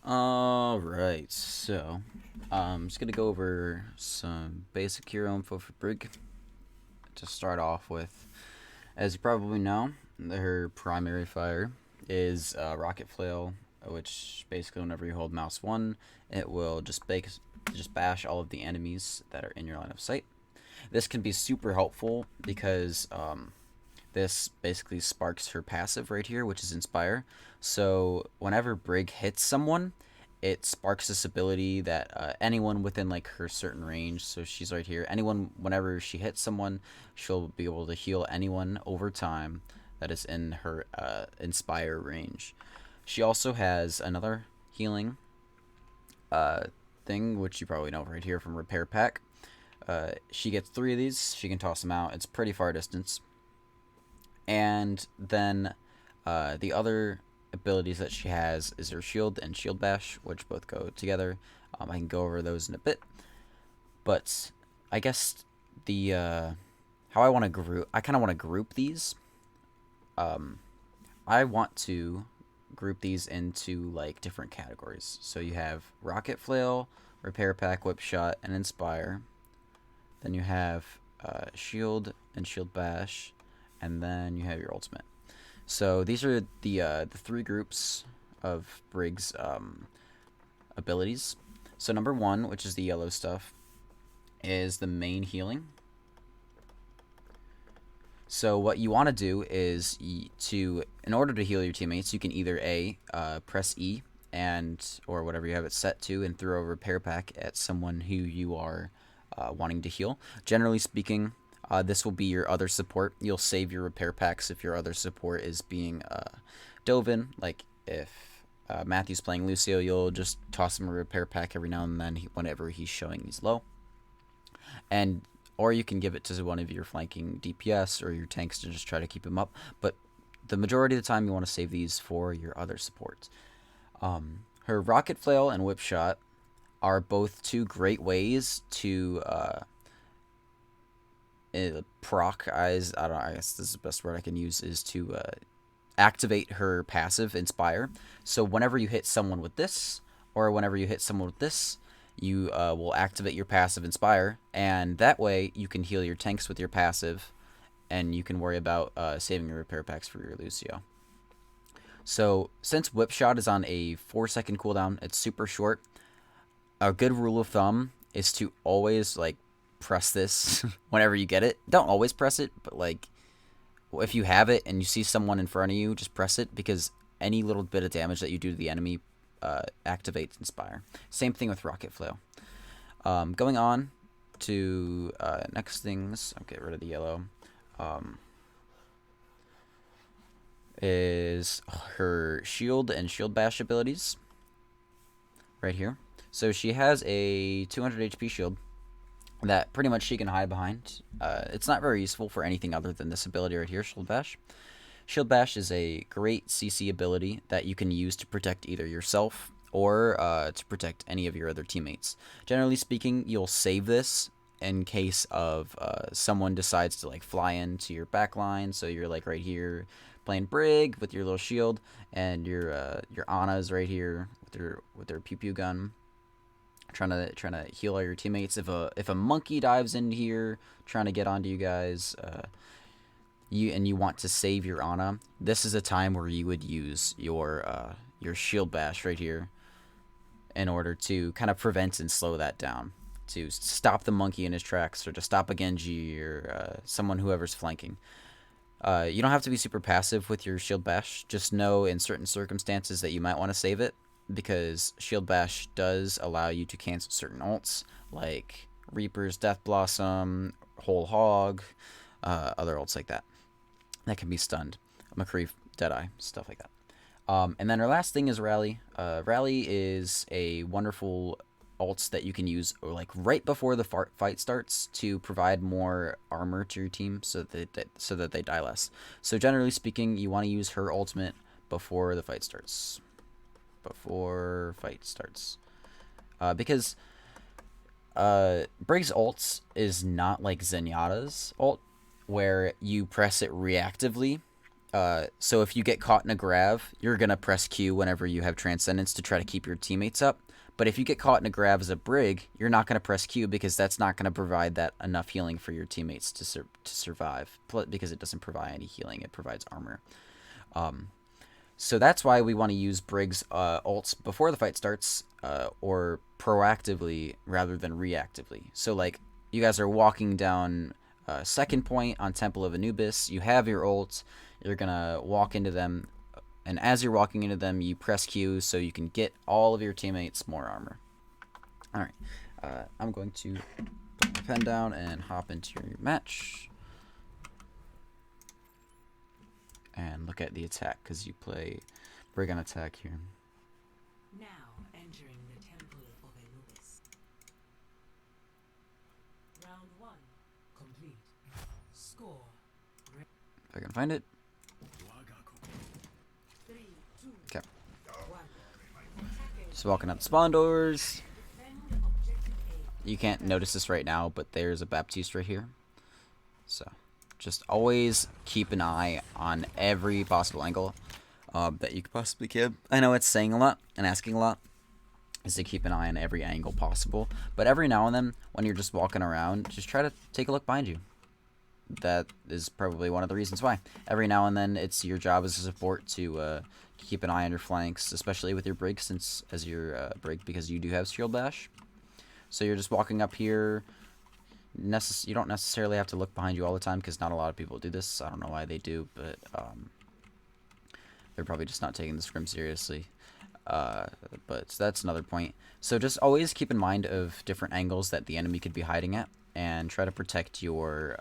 Alright, so I'm just gonna go over some basic hero info for Brig to start off with. As you probably know, her primary fire is Rocket Flail, which basically whenever you hold mouse 1, it will just bash all of the enemies that are in your line of sight. This can be super helpful because this basically sparks her passive right here, which is Inspire. So whenever Brig hits someone, it sparks this ability that anyone within like her certain range, so she's right here, anyone, whenever she hits someone, she'll be able to heal anyone over time that is in her Inspire range. She also has another healing uh, thing, which you probably know right here from Repair Pack. She gets 3 of these. She can toss them out. It's pretty far distance. And then the other abilities that she has is her shield and shield bash, which both go together. I can go over those in a bit, but I guess the how I want to group, I kind of want to group these. Um, I want to group these into like different categories. So you have rocket flail, repair pack, whip shot, and inspire. Then you have shield and shield bash, and then you have your ultimate. So these are the 3 groups of Brig's abilities. So number 1, which is the yellow stuff, is the main healing. So what you want to do is in order to heal your teammates, you can either press E or whatever you have it set to, and throw a repair pack at someone who you are wanting to heal. Generally speaking, this will be your other support. You'll save your repair packs if your other support is being dove in. Like if Matthew's playing Lucio, you'll just toss him a repair pack every now and then whenever he's showing he's low. And or you can give it to one of your flanking DPS or your tanks to just try to keep him up. But the majority of the time, you want to save these for your other supports. Her rocket flail and whip shot are both 2 great ways to proc eyes. I don't know, I guess this is the best word I can use, is to activate her passive inspire. So whenever you hit someone with this, or whenever you hit someone with this, you will activate your passive inspire, and that way you can heal your tanks with your passive, and you can worry about saving your repair packs for your Lucio. So since whip shot is on a 4-second cooldown, it's super short. A good rule of thumb is to always like press this whenever you get it. Don't always press it, but like if you have it and you see someone in front of you, just press it, because any little bit of damage that you do to the enemy activates inspire. Same thing with rocket flail. Going on to next things, I'll get rid of the yellow. Is her shield and shield bash abilities right here. So she has a 200 HP shield that pretty much she can hide behind. It's not very useful for anything other than this ability right here, Shield Bash. Shield Bash is a great CC ability that you can use to protect either yourself or to protect any of your other teammates. Generally speaking, you'll save this in case of someone decides to like fly into your back line. So you're like right here playing Brig with your little shield, and your Ana is right here with their pew pew gun, trying to heal all your teammates. If a monkey dives in here trying to get onto you guys, you want to save your Ana, this is a time where you would use your shield bash right here in order to kind of prevent and slow that down, to stop the monkey in his tracks, or to stop a Genji or whoever's flanking. You don't have to be super passive with your shield bash. Just know in certain circumstances that you might want to save it, because shield bash does allow you to cancel certain ults like Reaper's Death Blossom, Whole Hog, other ults like that can be stunned. McCree, Deadeye, stuff like that. And then our last thing is Rally. Rally is a wonderful ults that you can use like right before the fight starts to provide more armor to your team, so that they die less. So generally speaking, you want to use her ultimate before the fight starts. Because Brig's ults is not like Zenyatta's ult, where you press it reactively So if you get caught in a grav, you're gonna press Q whenever you have Transcendence to try to keep your teammates up. But if you get caught in a grav as a Brig, you're not gonna press Q because that's not gonna provide that enough healing for your teammates to survive. Because it doesn't provide any healing, it provides armor. So that's why we want to use Brig's ults before the fight starts, or proactively rather than reactively. So like you guys are walking down second point on Temple of Anubis, you have your ult, you're gonna walk into them, and as you're walking into them, you press Q so you can get all of your teammates more armor. Alright, I'm going to put my pen down and hop into your match. And look at the attack, because you play Brig attack here. Now entering the Temple of Anubis. Round 1 complete. Score. If I can find it. 3, 2, okay. 1. Just walking out the spawn doors. You can't notice this right now, but there's a Baptiste right here. So just always keep an eye on every possible angle that you could possibly can. I know it's saying a lot and asking a lot, is to keep an eye on every angle possible. But every now and then, when you're just walking around, just try to take a look behind you. That is probably one of the reasons why. Every now and then, it's your job as a support to keep an eye on your flanks, especially with your Brig, since as your Brig, because you do have Shield Bash. So you're just walking up here. You don't necessarily have to look behind you all the time, because not a lot of people do this. I don't know why they do, but they're probably just not taking the scrim seriously. But that's another point. So just always keep in mind of different angles that the enemy could be hiding at, and try to protect your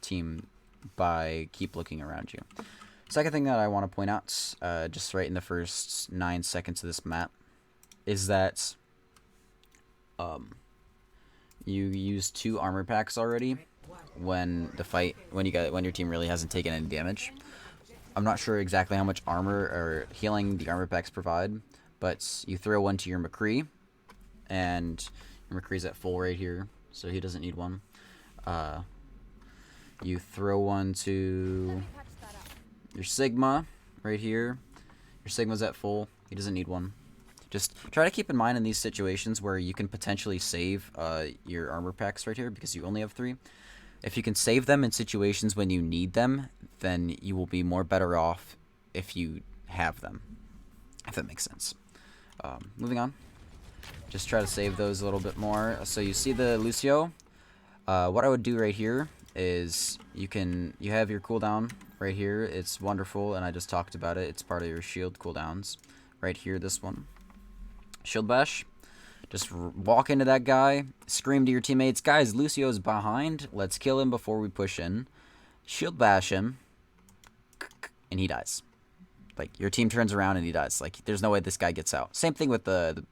team by keep looking around you. Second thing that I want to point out, just right in the first 9 seconds of this map, is that you use 2 armor packs already when your team really hasn't taken any damage. I'm not sure exactly how much armor or healing the armor packs provide, but you throw one to your McCree, and your McCree's at full right here, so he doesn't need one. You throw one to your Sigma right here. Your Sigma's at full. He doesn't need one. Just try to keep in mind in these situations where you can potentially save your armor packs right here, because you only have 3. If you can save them in situations when you need them, then you will be more better off if you have them, if that makes sense. Moving on. Just try to save those a little bit more. So you see the Lucio. What I would do right here is you have your cooldown right here. It's wonderful, and I just talked about it. It's part of your shield cooldowns. Right here, this one. Shield Bash. Just walk into that guy, scream to your teammates, guys, Lucio's behind, let's kill him before we push in. Shield Bash him, and he dies. Like, your team turns around and he dies. Like, there's no way this guy gets out. Same thing with the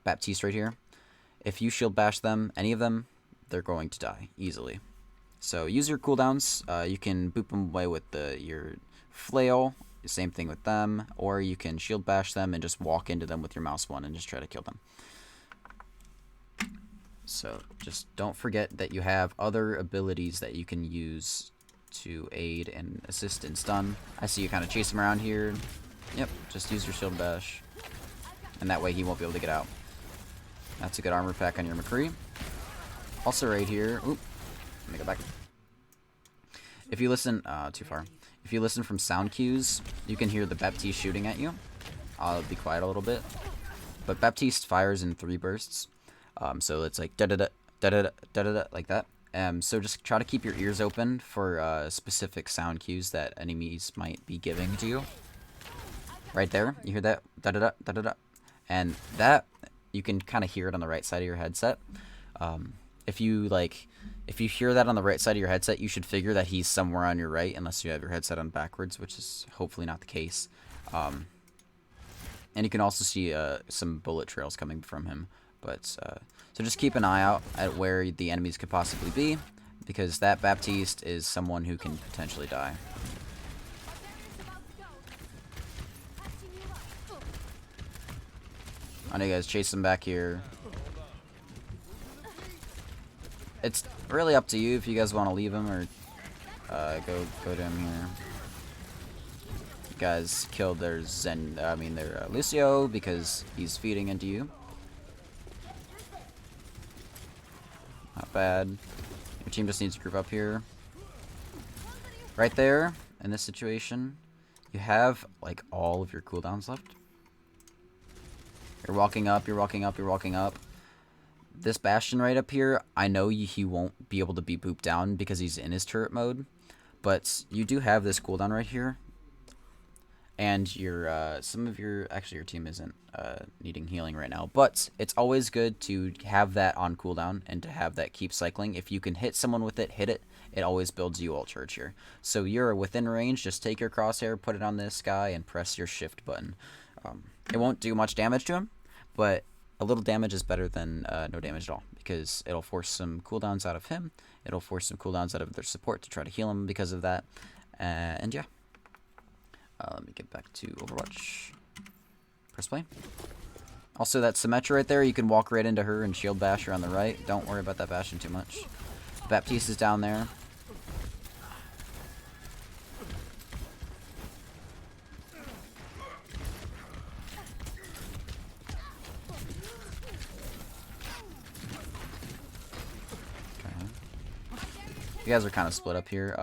Baptiste right here. If you Shield Bash them, any of them, they're going to die easily. So use your cooldowns. You can boop them away with your flail. Same thing with them, or you can Shield Bash them and just walk into them with your mouse one and just try to kill them. So just don't forget that you have other abilities that you can use to aid and assist in stun. I see you kind of chase him around here. Yep, just use your Shield Bash, and that way he won't be able to get out. That's a good armor pack on your McCree. Also right here, oop, let me go back. If you listen, too far. If you listen from sound cues, you can hear the Baptiste shooting at you. I'll be quiet a little bit. But Baptiste fires in 3 bursts. So it's like da-da-da, da-da-da, da-da-da, like that. So just try to keep your ears open for specific sound cues that enemies might be giving to you. Right there, you hear that? Da-da-da, da-da-da. And that, you can kind of hear it on the right side of your headset. If you hear that on the right side of your headset, you should figure that he's somewhere on your right, unless you have your headset on backwards, which is hopefully not the case. And you can also see some bullet trails coming from him. But so just keep an eye out at where the enemies could possibly be, because that Baptiste is someone who can potentially die. I know you guys chase him back here. It's really up to you if you guys want to leave him or go to him here. guys killed their their Lucio because he's feeding into you. Not bad. Your team just needs to group up here. Right there, in this situation, you have like all of your cooldowns left. You're walking up, you're walking up, you're walking up. This Bastion right up here, I know he won't be able to be booped down because he's in his turret mode. But you do have this cooldown right here. And your actually your team isn't needing healing right now, but it's always good to have that on cooldown and to have that keep cycling. If you can hit someone with it, hit it. It always builds you ult charge here. So you're within range, just take your crosshair, put it on this guy, and press your shift button. It won't do much damage to him, but a little damage is better than no damage at all, because it'll force some cooldowns out of him. It'll force some cooldowns out of their support to try to heal him because of that. And yeah. Let me get back to Overwatch. Press play. Also, that Symmetra right there, you can walk right into her and shield bash her on the right. Don't worry about that Bastion too much. Baptiste is down there. Okay. You guys are kind of split up here.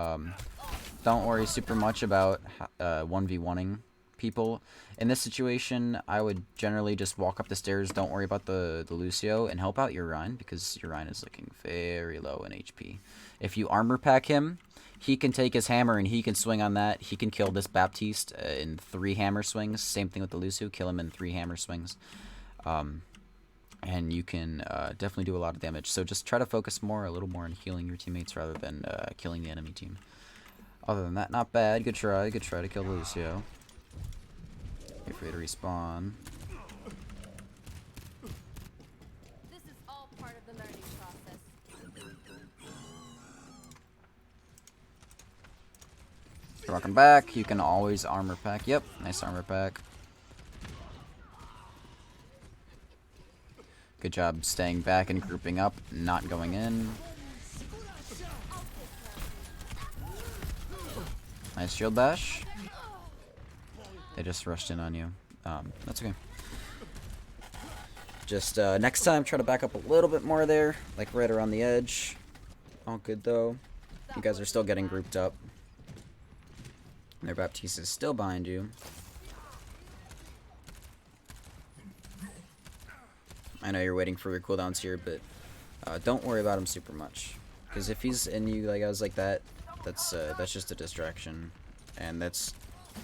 Don't worry super much about 1v1ing people. In this situation, I would generally just walk up the stairs. Don't worry about the Lucio and help out your Rhine, because your Rhine is looking very low in HP. If you armor pack him, he can take his hammer and he can swing on that. He can kill this Baptiste in 3 hammer swings. Same thing with the Lucio. Kill him in 3 hammer swings. And you can definitely do a lot of damage. So just try to focus a little more on healing your teammates rather than killing the enemy team. Other than that, not bad. Good try. Good try to kill the Lucio. Wait for you to respawn. This is all part of the learning process. You're walking back. You can always armor pack. Yep, nice armor pack. Good job staying back and grouping up, not going in. Nice shield bash. They just rushed in on you. That's okay. Just next time, try to back up a little bit more there, like right around the edge. All good though. You guys are still getting grouped up. And their Baptiste is still behind you. I know you're waiting for your cooldowns here, but don't worry about him super much. Because if he's in you like I was like that, that's just a distraction, and that's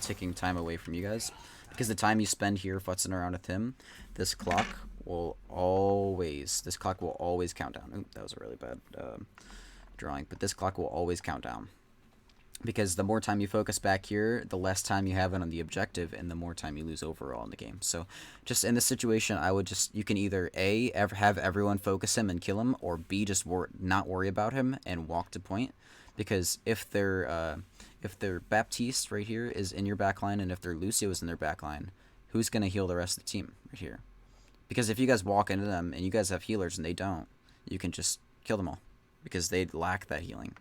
taking time away from you guys. Because the time you spend here futzing around with him, this clock will always count down. Ooh, that was a really bad drawing, but this clock will always count down. Because the more time you focus back here, the less time you have on the objective, and the more time you lose overall in the game. So, just in this situation, you can either A, have everyone focus him and kill him, or B, just not worry about him and walk to point. Because if their Baptiste right here is in your backline, and if their Lucio is in their backline, who's gonna heal the rest of the team right here? Because if you guys walk into them and you guys have healers and they don't, you can just kill them all, because they lack that healing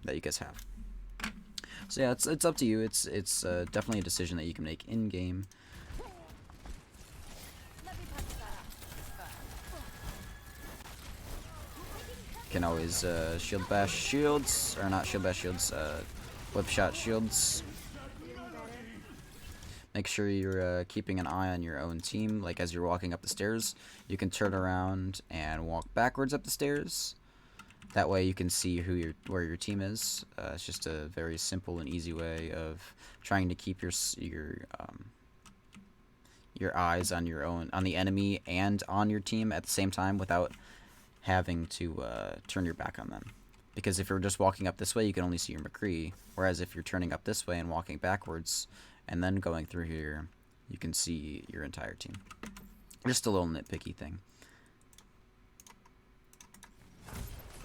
that you guys have. So yeah, it's up to you. It's definitely a decision that you can make in game. Can always shield bash shields, or not shield bash shields, whip shot shields. Make sure you're keeping an eye on your own team. Like as you're walking up the stairs, you can turn around and walk backwards up the stairs. That way you can see where your team is. It's just a very simple and easy way of trying to keep your eyes on the enemy and on your team at the same time without having to turn your back on them. Because if you're just walking up this way, you can only see your McCree. Whereas if you're turning up this way and walking backwards and then going through here, you can see your entire team. Just a little nitpicky thing.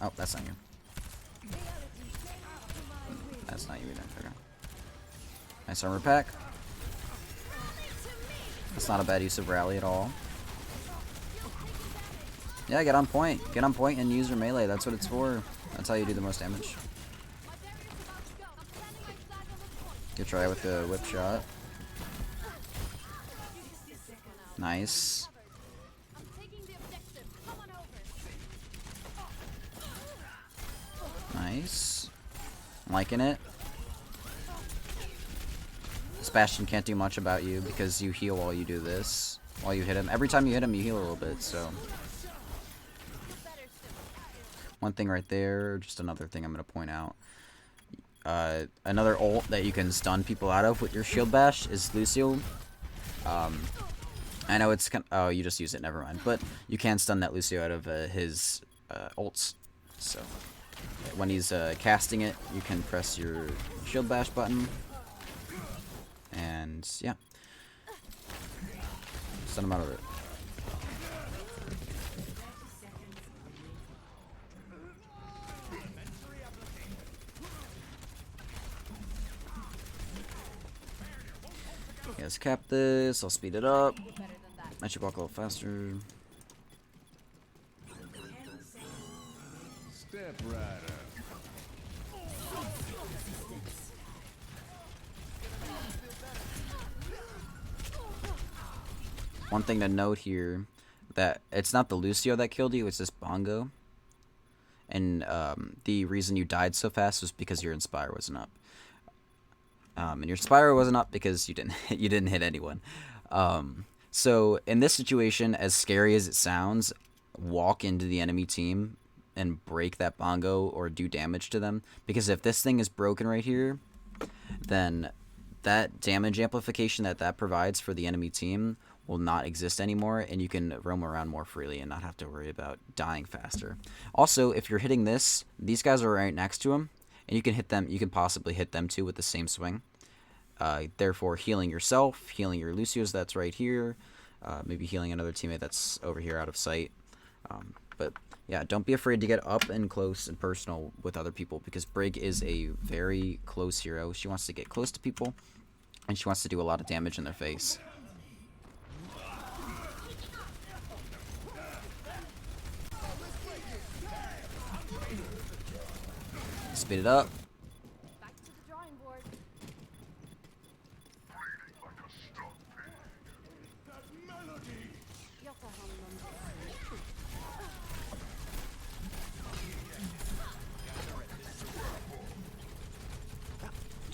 Oh, that's not you. That's not you either. Okay. Nice armor pack. That's not a bad use of rally at all. Yeah, get on point. Get on point and use your melee. That's what it's for. That's how you do the most damage. Good try with the whip shot. Nice. I'm taking the objective. Come on over. Nice. I'm liking it. Sebastian can't do much about you because you heal while you do this. While you hit him. Every time you hit him, you heal a little bit, so. One thing right there, just another thing I'm going to point out. Another ult that you can stun people out of with your shield bash is Lucio. I know it's kind of, oh, you just use it, never mind. But you can stun that Lucio out of his ults. So when he's casting it, you can press your shield bash button. And yeah. Stun him out of it. Let's cap this. I'll speed it up. I should walk a little faster. Step right up. One thing to note here, that it's not the Lucio that killed you, it's this Bongo. And the reason you died so fast was because your Inspire wasn't up. And your Inspire wasn't up because you didn't hit anyone. So in this situation, as scary as it sounds, walk into the enemy team and break that Bongo or do damage to them. Because if this thing is broken right here, then that damage amplification that provides for the enemy team will not exist anymore, and you can roam around more freely and not have to worry about dying faster. Also, if you're hitting this, these guys are right next to him, and you can hit them. You can possibly hit them too with the same swing. Therefore, healing yourself, healing your Lucios that's right here, maybe healing another teammate that's over here out of sight. But yeah, don't be afraid to get up and close and personal with other people, because Brig is a very close hero. She wants to get close to people, and she wants to do a lot of damage in their face. Speed it up. Back to the drawing board.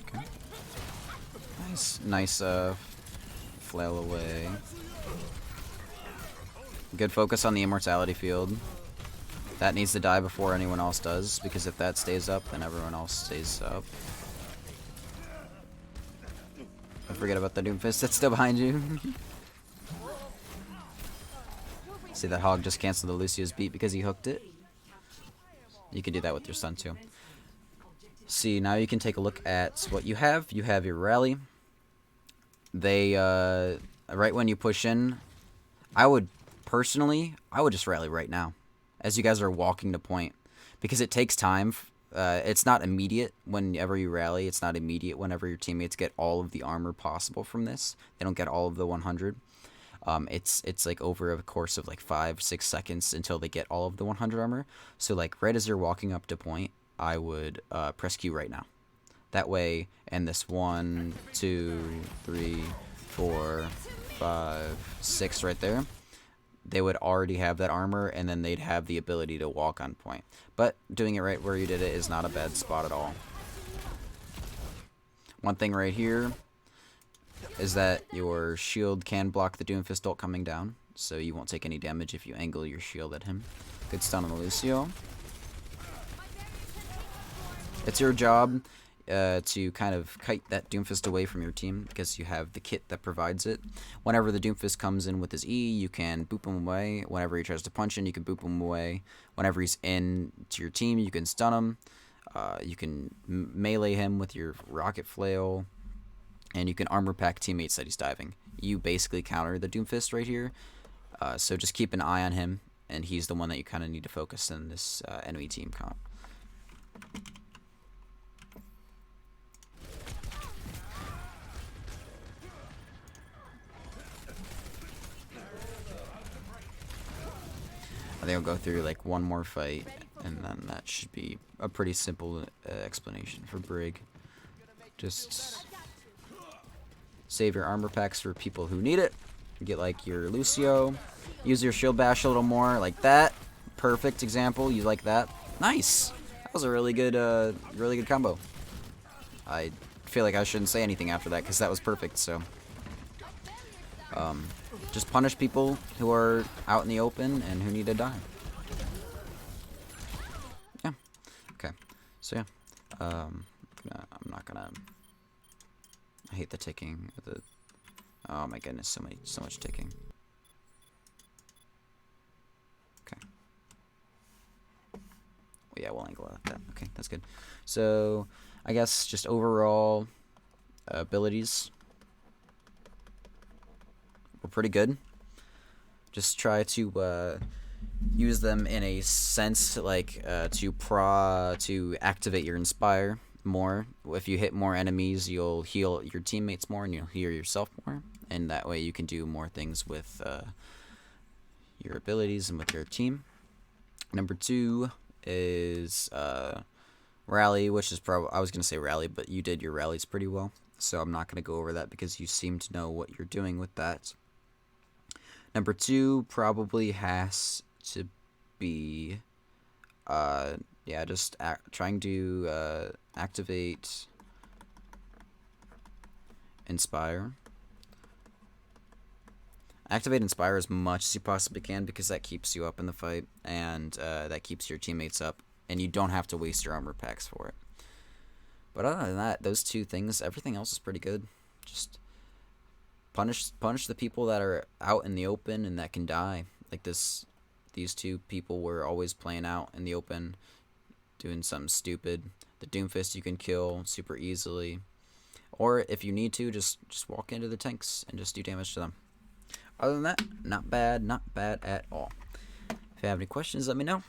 Okay. Nice flail away. Good focus on the immortality field. That needs to die before anyone else does, because if that stays up, then everyone else stays up. Don't forget about the Doomfist that's still behind you. See, that Hog just canceled the Lucio's beat because he hooked it. You can do that with your stun too. See, now you can take a look at what you have. You have your rally. They, right when you push in, I would just rally right now, as you guys are walking to point, because it takes time. It's not immediate whenever you rally. It's not immediate whenever your teammates get all of the armor possible from this. They don't get all of the 100. It's like over a course of like 5-6 seconds until they get all of the 100 armor. So like right as you're walking up to point, I would press Q right now. That way, and this 1, 2, 3, 4, 5, 6 right there, they would already have that armor, and then they'd have the ability to walk on point. But doing it right where you did it is not a bad spot at all. One thing right here is that your shield can block the Doomfist ult coming down, so you won't take any damage if you angle your shield at him. Good stun on the Lucio. It's your job to kind of kite that Doomfist away from your team, because you have the kit that provides it. Whenever the Doomfist comes in with his E, you can boop him away. Whenever he tries to punch in, you can boop him away. Whenever he's in to your team, you can stun him. You can melee him with your rocket flail, and you can armor pack teammates that he's diving. You basically counter the Doomfist right here, so just keep an eye on him, and he's the one that you kind of need to focus in this enemy team comp. I think I'll go through like one more fight, and then that should be a pretty simple explanation for Brig. Just save your armor packs for people who need it, Get like your Lucio. Use your shield bash a little more, like that. Perfect example. You like that? Nice. That was a really good combo. I feel like I shouldn't say anything after that because that was perfect. So, just punish people who are out in the open and who need to die. Yeah. Okay. So yeah. I'm not gonna. I hate the ticking. Oh my goodness, so much ticking. Okay. Well, yeah, we'll angle it like that. Okay, that's good. So, I guess just overall abilities were pretty good. Just try to use them in a sense like to activate your inspire more. If you hit more enemies, you'll heal your teammates more and you'll heal yourself more, and that way you can do more things with your abilities and with your team. Number 2 is rally, which is probably, I was gonna say rally, but you did your rallies pretty well, so I'm not gonna go over that because you seem to know what you're doing with that. Number 2 probably has to be yeah, just trying to activate Inspire. Activate Inspire as much as you possibly can because that keeps you up in the fight and that keeps your teammates up, and you don't have to waste your armor packs for it. But other than that, those 2 things, everything else is pretty good. Just punish the people that are out in the open and that can die. Like these 2 people were always playing out in the open, doing something stupid. The Doomfist you can kill super easily, or if you need to, just walk into the tanks and just do damage to them. Other than that, not bad at all. If you have any questions, let me know.